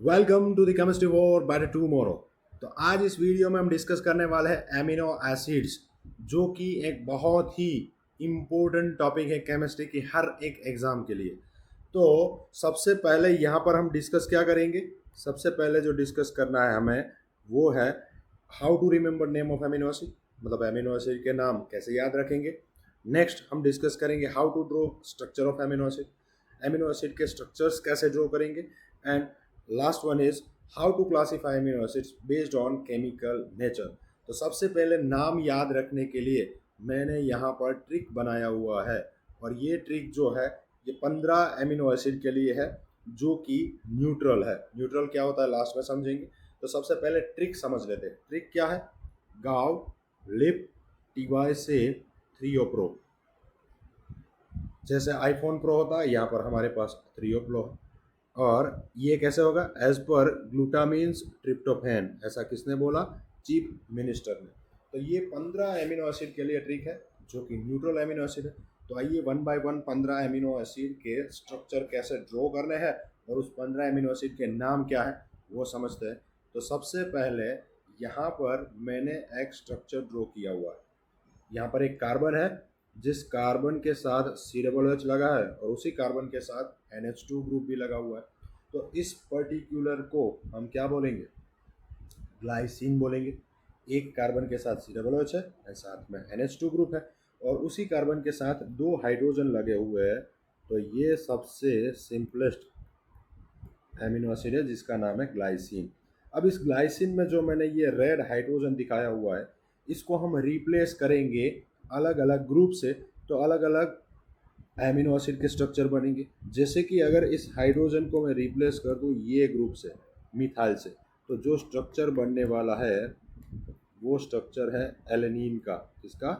Welcome to the chemistry war better tomorrow. तो आज इस वीडियो में हम डिस्कस करने वाले हैं एमिनो एसिड्स, जो कि एक बहुत ही इम्पोर्टेंट टॉपिक है केमिस्ट्री की हर एक एग्जाम के लिए। तो सबसे पहले यहाँ पर हम डिस्कस क्या करेंगे। सबसे पहले जो डिस्कस करना है हमें वो है how to remember name of amino acid, मतलब एमिनो एसिड के नाम कैसे याद रखेंगे। नेक्स्ट हम डिस्कस करेंगे how to draw structure of amino acid, amino acid के स्ट्रक्चर्स कैसे ड्रॉ करेंगे। And last one is how to classify amino acids based on chemical nature. तो सबसे पहले नाम याद रखने के लिए मैंने यहाँ पर ट्रिक बनाया हुआ है, और ये ट्रिक जो है ये 15 एमिनो एसिड के लिए है जो कि न्यूट्रल है। न्यूट्रल क्या होता है लास्ट में समझेंगे। तो सबसे पहले ट्रिक समझ लेते हैं। ट्रिक क्या है? गाव, लिप, टीवाई से, थ्रियो प्रो। जैसे आईफोन प्रो होता है, यहाँ पर हमारे पास थ्रियो प्रो है। और ये कैसे होगा? एज पर ग्लूटामीन्स ट्रिप्टोफैन, ऐसा किसने बोला? चीफ मिनिस्टर ने। तो ये 15 एमिनो एसिड के लिए ट्रिक है जो कि न्यूट्रल एमिनो एसिड है। तो आइए one by one 15 amino acid के स्ट्रक्चर कैसे ड्रॉ करने हैं और उस 15 एमिनो एसिड के नाम क्या है वो समझते हैं। तो सबसे पहले यहाँ पर मैंने एक स्ट्रक्चर ड्रॉ किया हुआ है। यहाँ पर एक कार्बन है जिस कार्बन के साथ सी डबल एच लगा है और उसी कार्बन के साथ NH2 ग्रुप भी लगा हुआ है। तो इस पर्टिकुलर को हम क्या बोलेंगे? ग्लाइसिन बोलेंगे। एक कार्बन के साथ सी डबल एच है और साथ में NH2 ग्रुप है और उसी कार्बन के साथ दो हाइड्रोजन लगे हुए हैं। तो ये सबसे सिंपलेस्ट एमिनो एसिड है जिसका नाम है ग्लाइसिन। अब इस ग्लाइसिन में जो मैंने ये रेड हाइड्रोजन दिखाया हुआ है, इसको हम रिप्लेस करेंगे अलग अलग ग्रुप से। तो अलग अलग एमिनो एसिड के स्ट्रक्चर बनेंगे। जैसे कि अगर इस हाइड्रोजन को मैं रिप्लेस कर दूं ये ग्रुप से, मिथाइल से, तो जो स्ट्रक्चर बनने वाला है वो स्ट्रक्चर है एलेनिन का। किसका?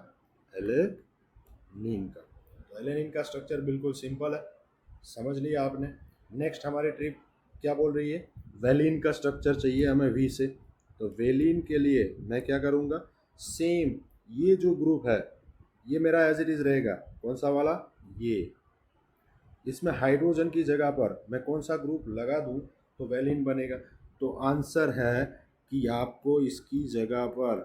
एलेनिन का। तो एलेनिन का स्ट्रक्चर बिल्कुल सिंपल है, समझ लिया आपने। नेक्स्ट हमारी ट्रिप क्या बोल रही है? वेलिन का स्ट्रक्चर चाहिए हमें वी से। तो वेलिन के लिए मैं क्या करूँगा? सेम ये जो ग्रुप है ये मेरा एज इट इज़ रहेगा। कौन सा वाला? ये। इसमें हाइड्रोजन की जगह पर मैं कौन सा ग्रुप लगा दूं तो वेलिन बनेगा। तो आंसर है कि आपको इसकी जगह पर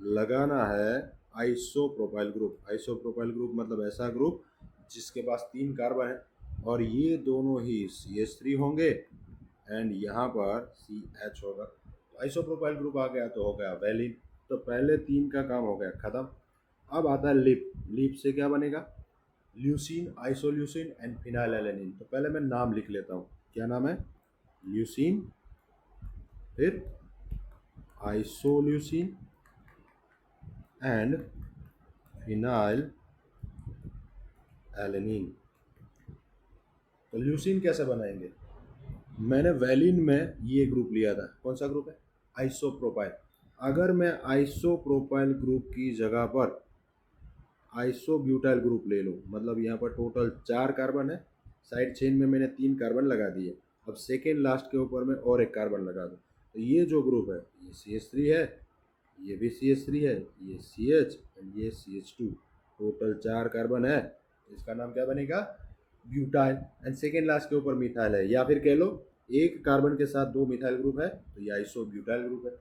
लगाना है आइसोप्रोपाइल ग्रुप। आइसोप्रोपाइल ग्रुप मतलब ऐसा ग्रुप जिसके पास 3 कार्बन है और ये दोनों ही CH3 होंगे एंड यहाँ पर CH होगा। तो आइसोप्रोपाइल ग्रुप आ गया तो हो गया वेलिन। तो पहले 3 का काम हो गया ख़त्म। अब आता है लिप। लिप से क्या बनेगा? Leucine, isoleucine and phenyl alanine. तो पहले मैं नाम लिख लेता हूँ। क्या नाम है? ल्यूसीन, फिर आइसोल्यूसिन एंड फिनाइल एलेनिन। तो ल्यूसीन कैसे बनाएंगे? मैंने वैलिन में ये ग्रुप लिया था। कौन सा ग्रुप है? आइसोप्रोपाइल। अगर मैं आइसोप्रोपाइल ग्रुप की जगह पर आइसोब्यूटाइल ग्रुप ले लूँ, मतलब यहाँ पर टोटल 4 कार्बन है, साइड चेन में मैंने 3 कार्बन लगा दिए। अब सेकेंड लास्ट के ऊपर में और एक कार्बन लगा दूँ तो ये जो ग्रुप है ये CH3 है, ये भी CH3 है, ये CH एंड ये CH2। टोटल 4 कार्बन है। इसका नाम क्या बनेगा? ब्यूटाइल। एंड सेकेंड लास्ट के ऊपर मिथाइल है, या फिर कह लो एक कार्बन के साथ 2 मिथाइल ग्रुप है तो ये आइसोब्यूटाइल ग्रुप है।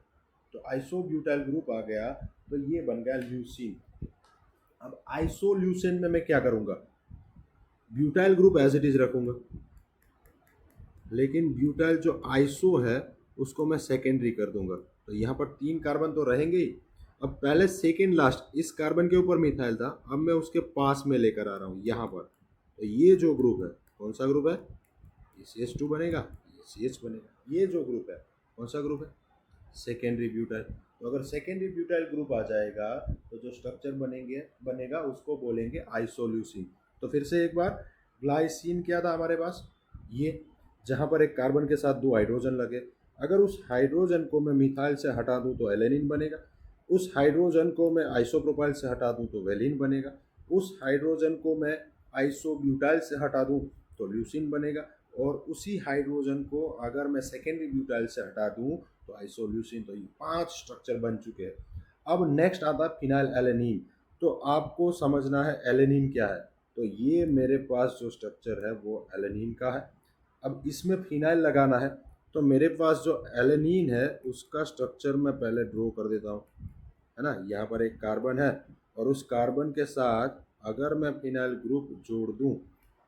तो आइसोब्यूटाइल ग्रुप आ गया तो ये बन गया ल्यूसीन। अब आइसोल्यूसिन में मैं क्या करूंगा? Butyl group as it is रखूंगा, लेकिन ब्यूटाइल जो आइसो है उसको मैं सेकेंडरी कर दूंगा। तो यहाँ पर 3 कार्बन तो रहेंगे ही। अब पहले सेकेंड लास्ट इस कार्बन के ऊपर मिथाइल था, अब मैं उसके पास में लेकर आ रहा हूँ यहाँ पर। तो ये जो ग्रुप है कौन सा ग्रुप है? ये CH2 बनेगा, ये CH बनेगा। ये जो ग्रुप है कौन सा ग्रुप है? Secondary butyl. तो अगर सेकेंडरी ब्यूटाइल ग्रुप आ जाएगा तो जो स्ट्रक्चर बनेगा उसको बोलेंगे आइसोल्यूसिन। तो फिर से एक बार, ग्लाइसिन क्या था हमारे पास? ये जहाँ पर एक कार्बन के साथ 2 हाइड्रोजन लगे, अगर उस हाइड्रोजन को मैं मिथाइल से हटा दूँ तो एलेनिन बनेगा। उस हाइड्रोजन को मैं आइसोप्रोपाइल से हटा दूँ तो वेलिन बनेगा। उस हाइड्रोजन को मैं आइसोब्यूटाइल से हटा दूँ तो ल्यूसिन बनेगा। और उसी हाइड्रोजन को अगर मैं सेकेंडरी ब्यूटाइल से हटा दूँ तो आइसोल्यूसिन। तो ये 5 स्ट्रक्चर बन चुके हैं। अब नेक्स्ट आता है फिनाइल एलेनिन। तो आपको समझना है एलेनिन क्या है। तो ये मेरे पास जो स्ट्रक्चर है वो एलेनिन का है। अब इसमें फिनाइल लगाना है तो मेरे पास जो एलेनीन है उसका स्ट्रक्चर मैं पहले ड्रॉ कर देता हूँ, है ना। यहाँ पर एक कार्बन है और उस कार्बन के साथ अगर मैं फिनाइल ग्रुप जोड़ दूँ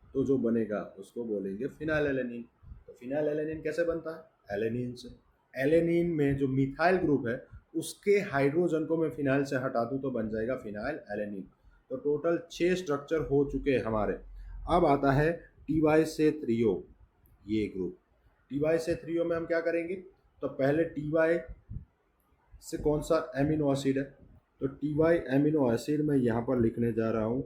तो जो बनेगा उसको बोलेंगे फिनाइल एलेनीन। तो फिनाइल एलेनीन कैसे बनता है? एलेनीन से। एलेनीन में जो मिथाइल ग्रुप है उसके हाइड्रोजन को मैं फिनाइल से हटा दूँ तो बन जाएगा फिनाइल एलेनीन। तो टोटल 6 स्ट्रक्चर हो चुके हैं हमारे। अब आता है टी वाई से थ्रियो, ये ग्रुप। टी वाई से थ्रियो में हम क्या करेंगे? तो पहले टी वाई से कौन सा एमिनो एसिड है? तो टी वाई एमिनो एसिड मैं यहाँ पर लिखने जा रहा हूँ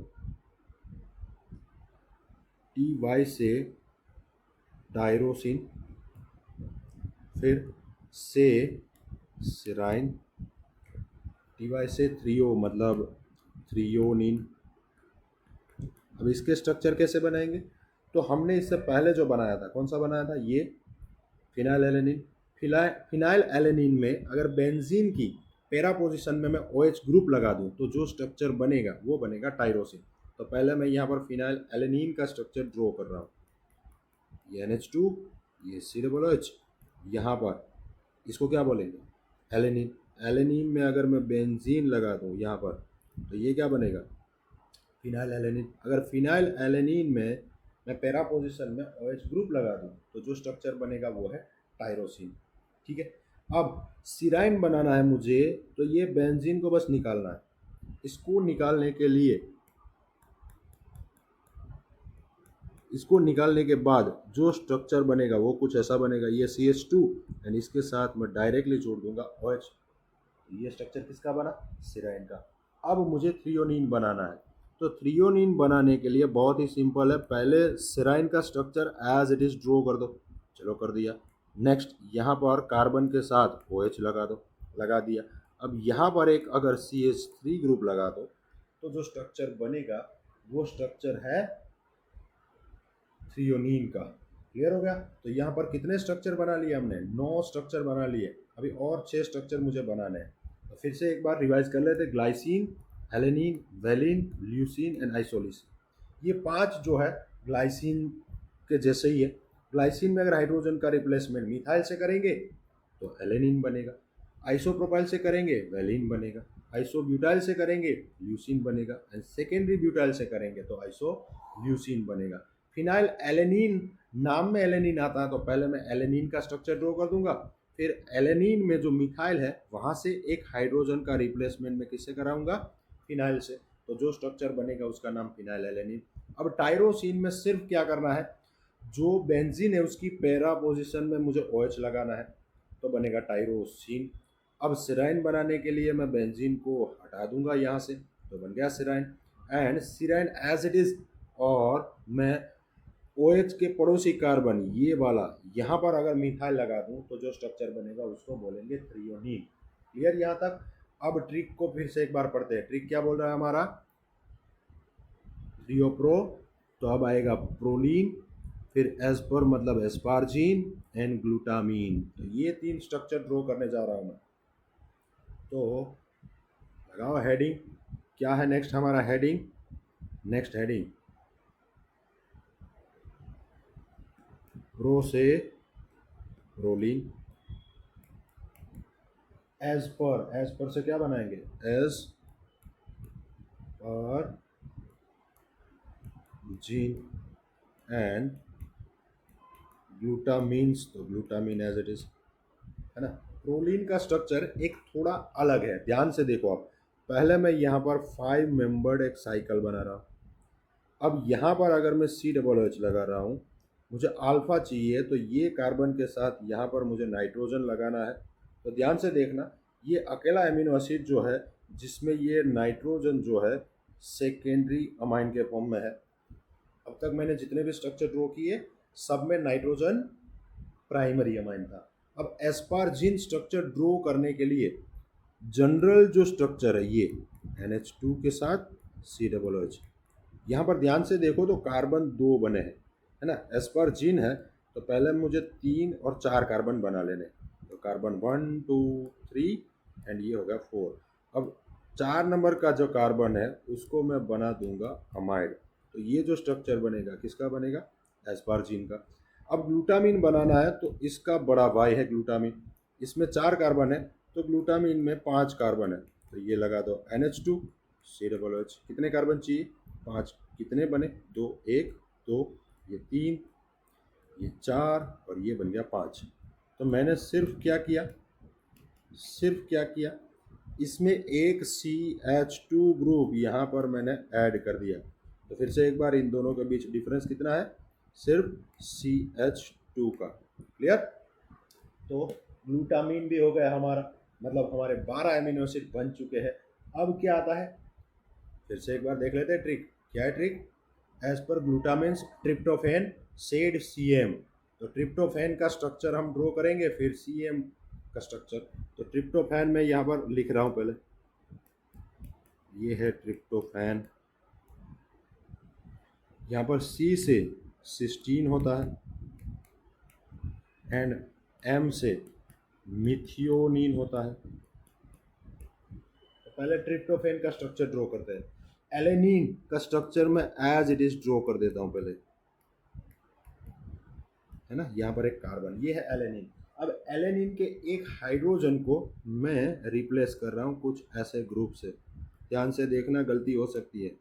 टी वाई से टायरोसिन, फिर से सिराइन, टी वाई से थ्रियो मतलब थ्रियोनिन। अब इसके स्ट्रक्चर कैसे बनाएंगे? तो हमने इससे पहले जो बनाया था, कौन सा बनाया था? ये फिनाइल एलेनिन। फिनाइल एलेनिन में अगर बेंजीन की पैरा पोजीशन में मैं OH ग्रुप लगा दूं तो जो स्ट्रक्चर बनेगा वो बनेगा टायरोसिन। तो पहले मैं यहाँ पर फिनाइल एलेनिन का स्ट्रक्चर ड्रॉ कर रहा हूँ। ये NH2, ये COOH, यहाँ पर इसको क्या बोलेंगे? एलेनिन। एलेनिन में अगर मैं बेंजीन लगा दूँ यहाँ पर तो ये क्या बनेगा? Phenyl alanine. अगर फिनाइल एलेनिन में मैं पैरा पोजीशन में OH ग्रुप लगा दूँ तो जो स्ट्रक्चर बनेगा वो है टायरोसिन। ठीक है। अब सिराइन बनाना है मुझे, तो ये बेंजीन को बस निकालना है। इसको निकालने के लिए, इसको निकालने के बाद जो स्ट्रक्चर बनेगा वो कुछ ऐसा बनेगा। ये CH2 एंड इसके साथ मैं डायरेक्टली जोड़ दूंगा OH। ये स्ट्रक्चर किसका बना? सिराइन का। अब मुझे थ्रियोनिन बनाना है। तो थ्रियोनिन बनाने के लिए बहुत ही सिंपल है, पहले सिराइन का structure as it is draw कर दो। चलो कर दिया। नेक्स्ट यहाँ पर कार्बन के साथ OH लगा दो, लगा दिया। अब यहाँ पर एक अगर CH3 ग्रुप लगा दो तो जो स्ट्रक्चर बनेगा वो स्ट्रक्चर है थ्रियोनिन का। क्लियर हो गया? तो यहाँ पर कितने स्ट्रक्चर बना लिए हमने? 9 स्ट्रक्चर बना लिए। अभी और 6 स्ट्रक्चर मुझे बनाने हैं। तो फिर से एक बार रिवाइज कर लेते। Glycine, alanine, valine, leucine and isoleucine. ये 5 जो है ग्लाइसिन के जैसे ही है। ग्लाइसिन में अगर हाइड्रोजन का रिप्लेसमेंट मिथाइल से करेंगे तो एलेनिन बनेगा, आइसोप्रोपाइल से करेंगे वेलिन बनेगा, आइसोब्यूटाइल से करेंगे ल्यूसिन बनेगा एंड सेकेंडरी ब्यूटाइल से करेंगे तो आइसोल्यूसिन बनेगा। फिनाइल एलेनिन, नाम में एलेनिन आता है तो पहले मैं एलेनिन का स्ट्रक्चर ड्रॉ कर दूंगा। फिर एलेनिन में जो मिथाइल है वहां से एक हाइड्रोजन का रिप्लेसमेंट में किससे कराऊंगा? फिनाइल से। तो जो स्ट्रक्चर बनेगा उसका नाम फिनाइल एलेनिन। अब टायरोसिन में सिर्फ क्या करना है? जो बेंजीन है उसकी पैरा पोजीशन में मुझे OH लगाना है तो बनेगा टायरोसिन। अब सिराइन बनाने के लिए मैं बेंजीन को हटा दूंगा यहाँ से तो बन गया serine. And serine as it is, और मैं OH के पड़ोसी कार्बन ये वाला यहाँ पर अगर मिथाइल लगा दूं तो जो स्ट्रक्चर बनेगा उसको बोलेंगे थ्रियोनिन। क्लियर यहाँ तक? अब ट्रिक को फिर से एक बार पढ़ते हैं। ट्रिक क्या बोल रहा है हमारा? थ्रियोप्रो, तो अब आएगा प्रोलीन, फिर एस पर मतलब एस्पार्जीन एंड ग्लूटामीन। तो ये 3 स्ट्रक्चर ड्रॉ करने जा रहा हूँ मैं। तो लगाओ हेडिंग। क्या है नेक्स्ट हमारा हेडिंग? नेक्स्ट हेडिंग प्रो से प्रोलीन। एज पर से क्या बनाएंगे? एज पर जीन एंड ग्लूटामीन्स, तो ग्लूटामीन एज इट इज, है ना। प्रोलीन का स्ट्रक्चर एक थोड़ा अलग है, ध्यान से देखो आप। पहले मैं यहाँ पर 5 मेंबर्ड एक साइकिल बना रहा हूँ। अब यहाँ पर अगर मैं COOH लगा रहा हूँ, मुझे अल्फा चाहिए तो ये कार्बन के साथ यहाँ पर मुझे नाइट्रोजन लगाना है। तो ध्यान से देखना, ये अकेला एमिनो एसिड जो है जिसमें ये नाइट्रोजन जो है सेकेंडरी अमाइन के फॉर्म में है। अब तक मैंने जितने भी स्ट्रक्चर ड्रॉ किए सब में नाइट्रोजन प्राइमरी अमाइन था। अब एस्पार्जिन स्ट्रक्चर ड्रॉ करने के लिए जनरल जो स्ट्रक्चर है ये NH2 के साथ COOH। यहाँ पर ध्यान से देखो तो कार्बन 2 बने हैं, है ना। एस्पार्जिन है तो पहले मुझे 3 और 4 कार्बन बना लेने। तो कार्बन 1 2 3 एंड ये हो गया 4। अब 4 नंबर का जो कार्बन है उसको मैं बना दूंगा अमाइड। तो ये जो स्ट्रक्चर बनेगा किसका बनेगा? एस्पार्जिन का। अब ग्लूटामीन बनाना है तो इसका बड़ा भाई है ग्लूटामीन, इसमें 4 कार्बन है तो ग्लूटामीन में 5 कार्बन है, तो ये लगा दो NH2 COOH। कितने कार्बन चाहिए? 5। कितने बने? 2, 1 2, ये 3, ये 4 और ये बन गया 5। तो मैंने सिर्फ क्या किया, इसमें एक CH2 ग्रुप यहाँ पर मैंने ऐड कर दिया। तो फिर से एक बार इन दोनों के बीच डिफरेंस कितना है? सिर्फ CH2 का। क्लियर? तो ग्लूटामीन भी हो गया हमारा, मतलब हमारे 12 एमिनो एसिड बन चुके हैं। अब क्या आता है, फिर से एक बार देख लेते हैं ट्रिक। क्या है ट्रिक? एज पर ग्लूटामिन्स ट्रिप्टोफेन सेड CM। तो ट्रिप्टोफेन का स्ट्रक्चर हम ड्रॉ करेंगे, फिर CM का स्ट्रक्चर। तो ट्रिप्टोफैन मैं यहाँ पर लिख रहा हूँ पहले, ये है ट्रिप्टोफैन। यहाँ पर C से सिस्टीन होता है एंड M से मिथियोनिन होता है। तो पहले ट्रिप्टोफैन का स्ट्रक्चर ड्रॉ करते हैं। एलेनिन का स्ट्रक्चर मैं एज इट इज ड्रॉ कर देता हूँ पहले, है ना। यहाँ पर एक कार्बन, ये है एलेनिन। अब एलेनिन के एक हाइड्रोजन को मैं रिप्लेस कर रहा हूँ कुछ ऐसे ग्रुप से। ध्यान से देखना, गलती हो सकती है।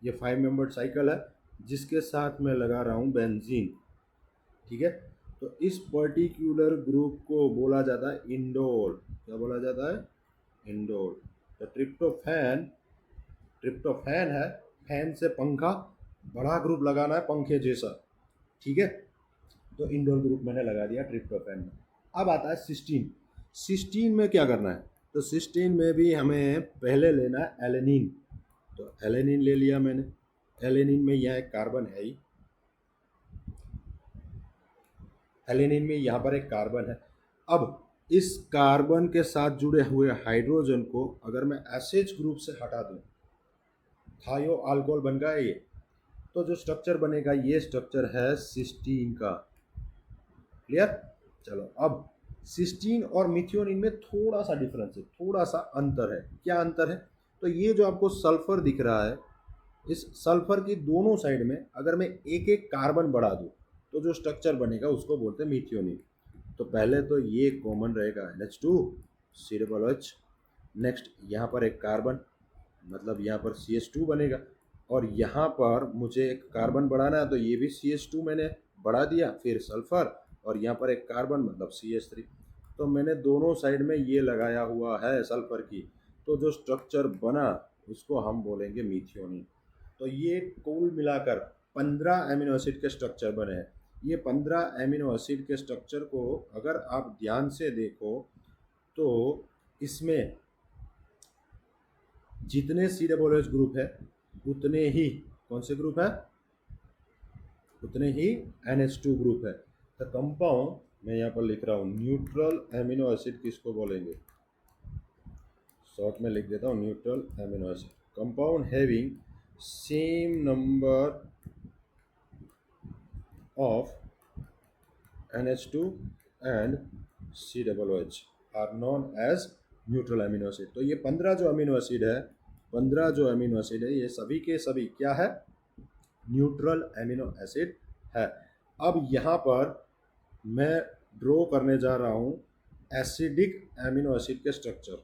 ये 5 मेंबर्ड साइकिल है जिसके साथ मैं लगा रहा हूँ बेंजीन, ठीक है। तो इस पर्टिकुलर ग्रुप को बोला जाता है इंडोल। क्या बोला जाता है? इंडोल। तो ट्रिप्टोफैन है, फैन से पंखा, बड़ा ग्रुप लगाना है पंखे जैसा, ठीक है। तो इंडोल ग्रुप मैंने लगा दिया ट्रिप्टोफैन में। अब आता है सिस्टीन। सिस्टीन में क्या करना है? तो सिस्टीन में भी हमें पहले लेना है एलेनिन। तो एलेनिन ले लिया मैंने। एलेनिन में यहाँ एक कार्बन है ही, एलेनिन में यहाँ पर एक कार्बन है। अब इस कार्बन के साथ जुड़े हुए हाइड्रोजन को अगर मैं एसएच ग्रुप से हटा दूँ, थायो अल्कोहल बन गया ये। तो जो स्ट्रक्चर बनेगा, ये स्ट्रक्चर है सिस्टीन का। क्लियर? चलो, अब सिस्टीन और मिथियोनिन में थोड़ा सा डिफरेंस है, थोड़ा सा अंतर है। क्या अंतर है? तो ये जो आपको सल्फर दिख रहा है, इस सल्फर की दोनों साइड में अगर मैं एक एक कार्बन बढ़ा दूँ तो जो स्ट्रक्चर बनेगा उसको बोलते हैं मिथियोनिन। तो पहले तो ये कॉमन रहेगा NH2 COOH। नेक्स्ट यहाँ पर एक कार्बन, मतलब यहाँ पर CH2 बनेगा, और यहाँ पर मुझे एक कार्बन बढ़ाना है तो ये भी CH2 मैंने बढ़ा दिया, फिर सल्फर, और यहाँ पर एक कार्बन मतलब CH3। तो मैंने दोनों साइड में ये लगाया हुआ है सल्फर की। तो जो स्ट्रक्चर बना उसको हम बोलेंगे मिथियोनिन। तो ये कुल मिलाकर 15 एमिनो एसिड के स्ट्रक्चर बने हैं। ये 15 एमिनो एसिड के स्ट्रक्चर को अगर आप ध्यान से देखो तो इसमें जितने COOH ग्रुप है उतने ही कौन से ग्रुप है? उतने ही NH2 ग्रुप है। तो कंपाउंड मैं यहाँ पर लिख रहा हूँ, न्यूट्रल एमिनो एसिड किसको बोलेंगे? शॉर्ट में लिख देता हूँ, neutral amino acid. Compound having same number of NH2 and COOH are known as neutral amino acid. तो ये 15 जो अमीनो एसिड है, 15 जो अमीनो एसिड है, ये सभी के सभी क्या है? न्यूट्रल एमिनो एसिड है। अब यहाँ पर मैं ड्रॉ करने जा रहा हूँ एसिडिक एमिनो एसिड के स्ट्रक्चर।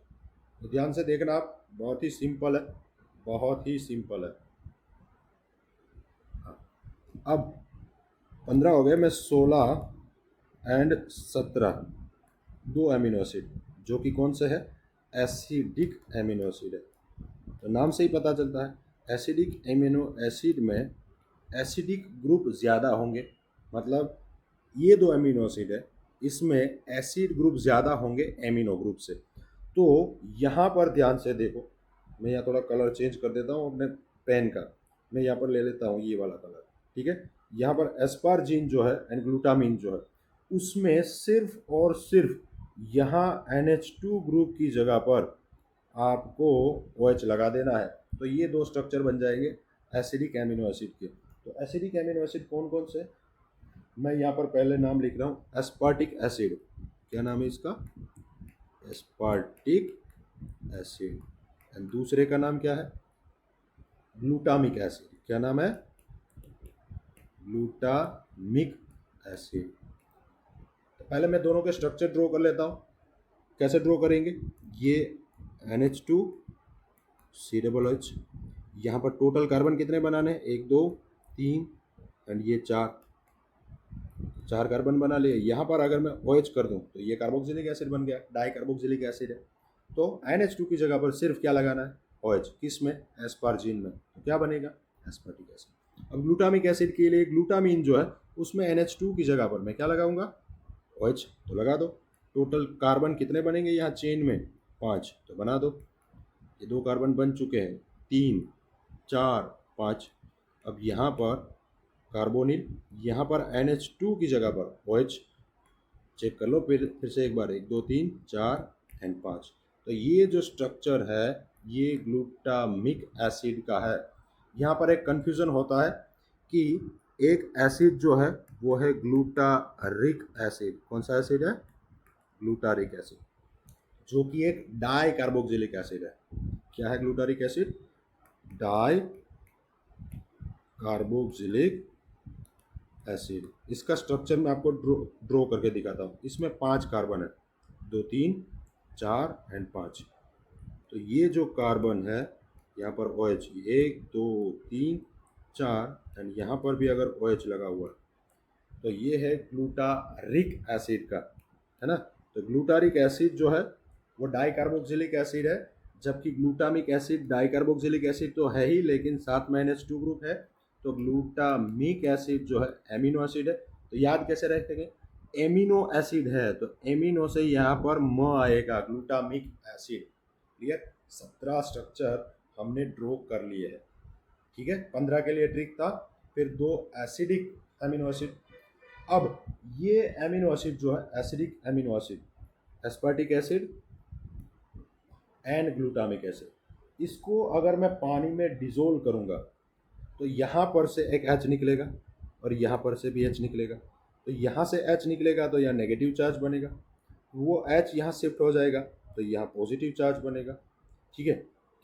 तो ध्यान से देखना आप, बहुत ही सिंपल है, बहुत ही सिंपल है। अब 15 हो गए, मैं 16 एंड 17 दो एमिनो एसिड जो कि कौन से है? एसिडिक एमिनो एसिड है। तो नाम से ही पता चलता है एसिडिक एमिनो एसिड में एसिडिक ग्रुप ज़्यादा होंगे, मतलब ये दो एमिनो एसिड है, इसमें एसिड ग्रुप ज़्यादा होंगे एमिनो ग्रुप से। तो यहाँ पर ध्यान से देखो, मैं यहाँ थोड़ा कलर चेंज कर देता हूँ अपने पेन का। मैं यहाँ पर ले लेता हूँ ये वाला कलर, ठीक है। यहाँ पर एस्पारजीन जो है एंड ग्लूटामिन जो है, उसमें सिर्फ और सिर्फ यहाँ NH2 ग्रुप की जगह पर आपको OH लगा देना है। तो ये दो स्ट्रक्चर बन जाएंगे एसिडिक एमिनो एसिड के। तो एसिडिक एमिनो एसिड कौन कौन से? मैं यहाँ पर पहले नाम लिख रहा हूँ एस्पार्टिक एसिड। क्या नाम है इसका? Aspartic acid. एंड दूसरे का नाम क्या है? Glutamic acid. क्या नाम है? Glutamic acid. तो पहले मैं दोनों के स्ट्रक्चर ड्रॉ कर लेता हूँ। कैसे ड्रॉ करेंगे? ये NH2 COOH, यहाँ पर टोटल कार्बन कितने बनाने हैं? 1 2 3 एंड ये 4 कार्बन बना लिए। यहाँ पर अगर मैं OH कर दूँ तो ये कार्बोक्सिलिक एसिड बन गया, डाई कार्बोक्सिलिक एसिड है। तो NH2 की जगह पर सिर्फ क्या लगाना है? OH। किस में? एस्पार्जिन में। तो क्या बनेगा? Aspartic acid. अब ग्लूटामिक एसिड के लिए ग्लूटामीन जो है उसमें NH2 की जगह पर मैं क्या लगाऊंगा? OH। तो लगा दो। टोटल कार्बन कितने बनेंगे यहाँ चेन में? 5। तो बना दो। ये 2 कार्बन बन चुके हैं, 3 4 5। अब यहाँ पर कार्बोनिल, यहाँ पर NH2 की जगह पर OH। चेक कर लो फिर से एक बार, 1 2 3 4 एंड 5। तो ये जो स्ट्रक्चर है ये ग्लूटामिक एसिड का है। यहाँ पर एक कन्फ्यूज़न होता है कि एक एसिड जो है वो है ग्लूटारिक एसिड। कौन सा एसिड है? ग्लूटारिक एसिड, जो कि एक डाई कार्बोक्सिलिक एसिड है। क्या है glutaric acid? Di carboxylic acid. इसका स्ट्रक्चर मैं आपको ड्रॉ करके दिखाता हूँ। इसमें 5 कार्बन है, 2 3 4 एंड 5। तो ये जो कार्बन है यहाँ पर OH 1 2 3 4 एंड यहाँ पर भी अगर OH लगा हुआ है तो ये है ग्लूटारिक एसिड का, है ना। तो ग्लूटारिक एसिड जो है वो डाई कार्बोक्सिलिक एसिड है, जबकि glutamic acid di carboxylic acid तो है ही लेकिन साथ में NH2 ग्रुप है। तो ग्लूटामिक एसिड जो है एमिनो एसिड है। तो याद कैसे रखेंगे? एमिनो एसिड है तो एमिनो से यहाँ पर म आएगा, ग्लूटामिक एसिड। क्लियर? 17 स्ट्रक्चर हमने ड्रॉ कर लिए हैं। ठीक है, 15 के लिए ट्रिक था, फिर 2 एसिडिक एमिनो एसिड। अब ये एमिनो एसिड जो है acidic amino acid, aspartic acid and glutamic acid, इसको अगर मैं पानी में डिजोल्व करूँगा तो यहाँ पर से एक H निकलेगा और यहाँ पर से भी H निकलेगा। तो यहाँ से H निकलेगा तो यहाँ नेगेटिव चार्ज बनेगा, वो H यहाँ शिफ्ट हो जाएगा तो यहाँ पॉजिटिव चार्ज बनेगा। ठीक है,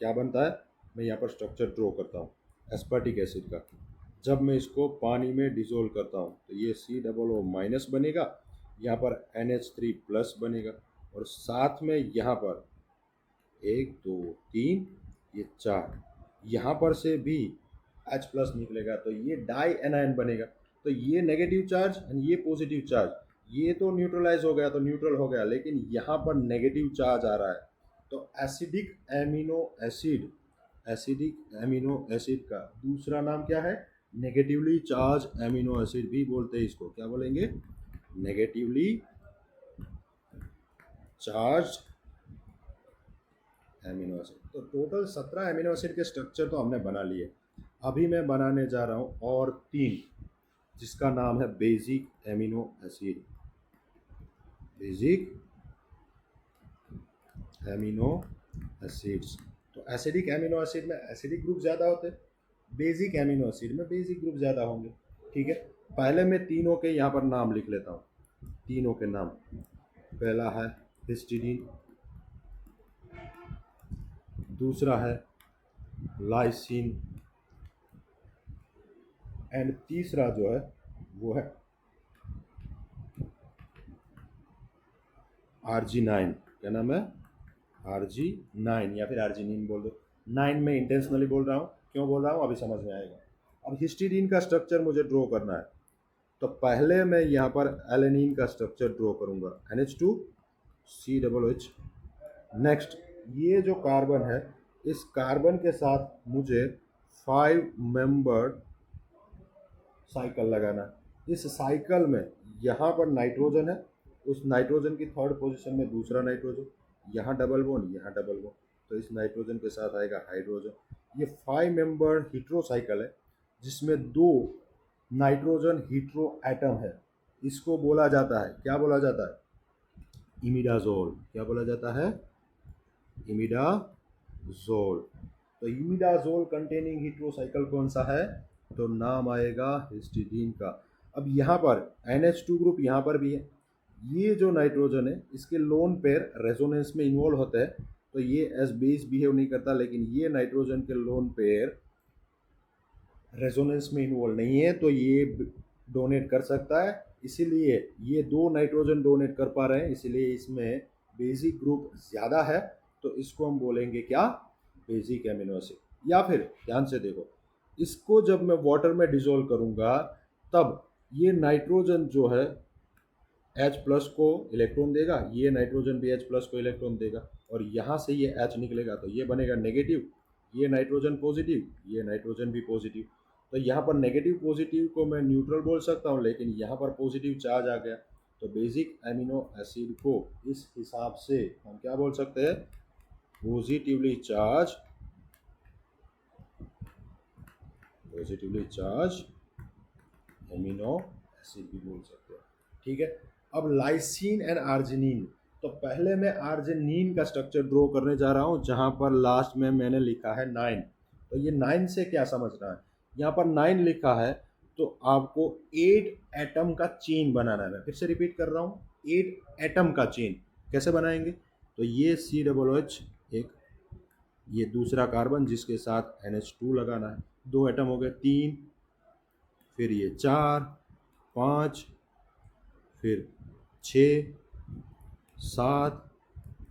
क्या बनता है? मैं यहाँ पर स्ट्रक्चर ड्रॉ करता हूँ एस्पार्टिक एसिड का। जब मैं इसको पानी में डिजोल्व करता हूँ तो ये COO माइनस बनेगा, यहाँ पर NH3 प्लस बनेगा और साथ में यहाँ पर 1 2 3 ये 4, यहाँ पर से भी H प्लस निकलेगा तो ये डाई एनायन बनेगा। तो ये नेगेटिव चार्ज एंड ये पॉजिटिव चार्ज, ये तो न्यूट्रलाइज हो गया तो न्यूट्रल हो गया, लेकिन यहाँ पर नेगेटिव चार्ज आ रहा है। तो acidic amino acid, acidic amino acid का दूसरा नाम क्या है? नेगेटिवली चार्ज एमिनो एसिड भी बोलते हैं इसको। क्या बोलेंगे? Negatively charge amino acid. तो टोटल 17 एमिनो एसिड के स्ट्रक्चर तो हमने बना लिए। अभी मैं बनाने जा रहा हूँ और 3, जिसका नाम है basic amino acid. Basic amino acids. तो एसिडिक एमिनो एसिड में एसिडिक ग्रुप ज़्यादा होते हैं, बेसिक एमिनो एसिड में बेसिक ग्रुप ज़्यादा होंगे। ठीक है, पहले मैं तीनों के यहाँ पर नाम लिख लेता हूँ, तीनों के नाम। पहला है हिस्टीडीन, दूसरा है लाइसिन एंड तीसरा जो है वो है RG9। क्या नाम है? RG9 या फिर आर्जिनिन बोल दो। 9 में इंटेंशनली बोल रहा हूँ, क्यों बोल रहा हूँ अभी समझ में आएगा। अब हिस्टीडीन का स्ट्रक्चर मुझे ड्रॉ करना है, तो पहले मैं यहाँ पर एलेनिन का स्ट्रक्चर ड्रॉ करूँगा, NH2 COOH। नेक्स्ट, ये जो कार्बन है इस कार्बन के साथ मुझे 5 मेंबर्ड साइकिल लगाना है। इस साइकिल में यहाँ पर नाइट्रोजन है, उस नाइट्रोजन की थर्ड पोजीशन में दूसरा नाइट्रोजन, यहाँ डबल बॉन्ड, यहाँ डबल बॉन्ड, तो इस नाइट्रोजन के साथ आएगा हाइड्रोजन। ये 5 मेंबर हीट्रो साइकिल है जिसमें 2 नाइट्रोजन हीट्रो एटम है। इसको बोला जाता है, क्या बोला जाता है? इमिडाजोल। क्या बोला जाता है? इमिडाजोल। तो इमिडाजोल कंटेनिंग हीट्रो साइकिल कौन सा है? तो नाम आएगा हिस्टीडीन का। अब यहाँ पर NH2 ग्रुप यहाँ पर भी है। ये जो नाइट्रोजन है इसके लोन पेयर रेजोनेंस में इन्वॉल्व होता है, तो ये एज बेस बिहेव नहीं करता, लेकिन ये नाइट्रोजन के लोन पेयर रेजोनेंस में इन्वॉल्व नहीं है तो ये डोनेट कर सकता है इसीलिए ये 2 नाइट्रोजन डोनेट कर पा रहे हैं, इसीलिए इसमें बेसिक ग्रुप ज़्यादा है, तो इसको हम बोलेंगे क्या, बेसिक एमिनो एसिड। या फिर ध्यान से देखो, इसको जब मैं वाटर में डिसॉल्व करूँगा तब ये नाइट्रोजन जो है H प्लस को इलेक्ट्रॉन देगा, ये नाइट्रोजन भी H प्लस को इलेक्ट्रॉन देगा, और यहाँ से ये H निकलेगा तो ये बनेगा नेगेटिव, ये नाइट्रोजन पॉजिटिव, ये नाइट्रोजन भी पॉजिटिव। तो यहाँ पर नेगेटिव पॉजिटिव को मैं न्यूट्रल बोल सकता हूँ, लेकिन यहाँ पर पॉजिटिव चार्ज आ गया, तो बेसिक एमिनो एसिड को इस हिसाब से हम क्या बोल सकते हैं, पॉजिटिवली चार्ज एमिनो एसिड भी बोल सकते हैं। ठीक है, अब लाइसिन एंड आर्जिनिन, तो पहले मैं आर्जिनिन का स्ट्रक्चर ड्रॉ करने जा रहा हूँ, जहाँ पर लास्ट में मैंने लिखा है 9। तो ये 9 से क्या समझना है, यहाँ पर 9 लिखा है तो आपको 8 एटम का चेन बनाना है। मैं फिर से रिपीट कर रहा हूँ, 8 एटम का चेन कैसे बनाएंगे, तो ये COOH एक, ये दूसरा कार्बन जिसके साथ NH2 लगाना है, 2 एटम हो गए, 3, फिर ये 4, 5, फिर 6, 7,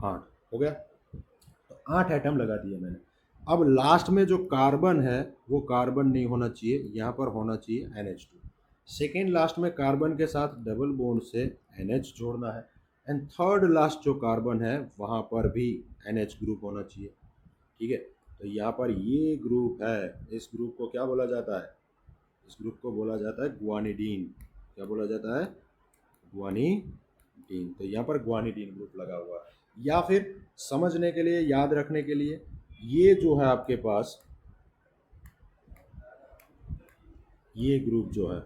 8 हो गया, तो 8 एटम लगा दिए मैंने। अब लास्ट में जो कार्बन है वो कार्बन नहीं होना चाहिए, यहाँ पर होना चाहिए NH2। सेकेंड लास्ट में कार्बन के साथ डबल बॉन्ड से NH जोड़ना है, एंड थर्ड लास्ट जो कार्बन है वहाँ पर भी NH ग्रुप होना चाहिए। ठीक है, तो यहाँ पर ये ग्रुप है, इस ग्रुप को क्या बोला जाता है, इस ग्रुप को बोला जाता है ग्वानिडीन। क्या बोला जाता है, ग्वानिडीन। तो यहाँ पर ग्वानिडीन ग्रुप लगा हुआ है। या फिर समझने के लिए, याद रखने के लिए, ये जो है आपके पास, ये ग्रुप जो है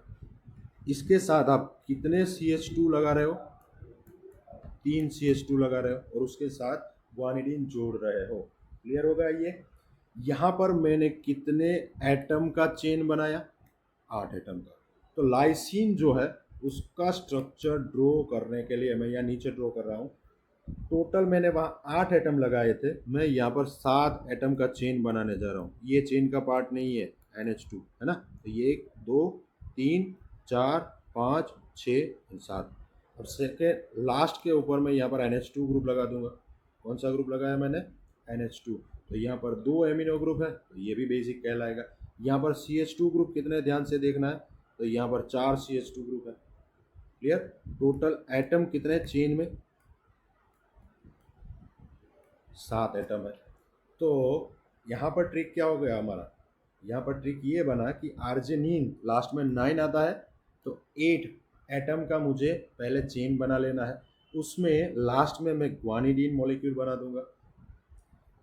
इसके साथ आप कितने CH2 लगा रहे हो, 3 CH2 लगा रहे हो, और उसके साथ ग्वानिडीन जोड़ रहे हो। क्लियर होगा ये। यहाँ पर मैंने कितने एटम का चेन बनाया, 8 एटम का। तो लाइसिन जो है उसका स्ट्रक्चर ड्रॉ करने के लिए मैं यहाँ नीचे ड्रॉ कर रहा हूँ, टोटल मैंने वहाँ 8 एटम लगाए थे, मैं यहाँ पर 7 एटम का चेन बनाने जा रहा हूँ। ये चेन का पार्ट नहीं है, NH2 है ना, तो ये 1 2 3 4 5 6 7। अब सेकेंड लास्ट के ऊपर मैं यहाँ पर NH2 ग्रुप लगा दूंगा। कौन सा ग्रुप लगाया मैंने, NH2। तो यहाँ पर 2 एमिनो ग्रुप है, तो ये भी बेसिक कहलाएगा। यहाँ पर CH2 ग्रुप कितने, ध्यान से देखना है, तो यहाँ पर 4 CH2 ग्रुप है। क्लियर, टोटल एटम कितने चेन में, 7 एटम है। तो यहाँ पर ट्रिक क्या हो गया हमारा, यहाँ पर ट्रिक ये बना कि आर्जिनिन लास्ट में 9 आता है, तो 8 एटम का मुझे पहले चेन बना लेना है, उसमें लास्ट में मैं ग्वानिडीन मॉलिक्यूल बना दूंगा।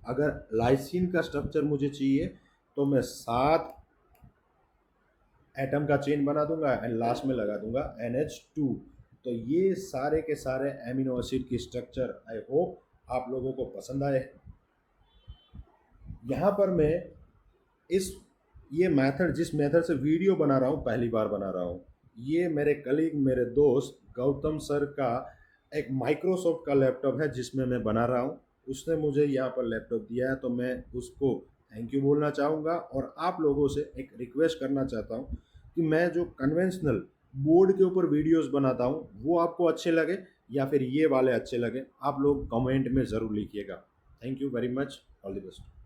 अगर लाइसिन का स्ट्रक्चर मुझे चाहिए तो मैं 7 एटम का चेन बना दूंगा एंड लास्ट में लगा दूंगा NH2। तो ये सारे के सारे एमिनो एसिड की स्ट्रक्चर आई होप आप लोगों को पसंद आए। यहाँ पर मैं ये मेथड, जिस मेथड से वीडियो बना रहा हूँ, पहली बार बना रहा हूँ, ये मेरे कलीग, मेरे दोस्त गौतम सर का एक माइक्रोसॉफ्ट का लैपटॉप है जिसमें मैं बना रहा हूँ। उसने मुझे यहाँ पर लैपटॉप दिया है, तो मैं उसको थैंक यू बोलना चाहूँगा, और आप लोगों से एक रिक्वेस्ट करना चाहता हूँ कि मैं जो कन्वेंशनल बोर्ड के ऊपर वीडियोस बनाता हूँ वो आपको अच्छे लगे या फिर ये वाले अच्छे लगे, आप लोग कमेंट में ज़रूर लिखिएगा। Thank you very much, all the best.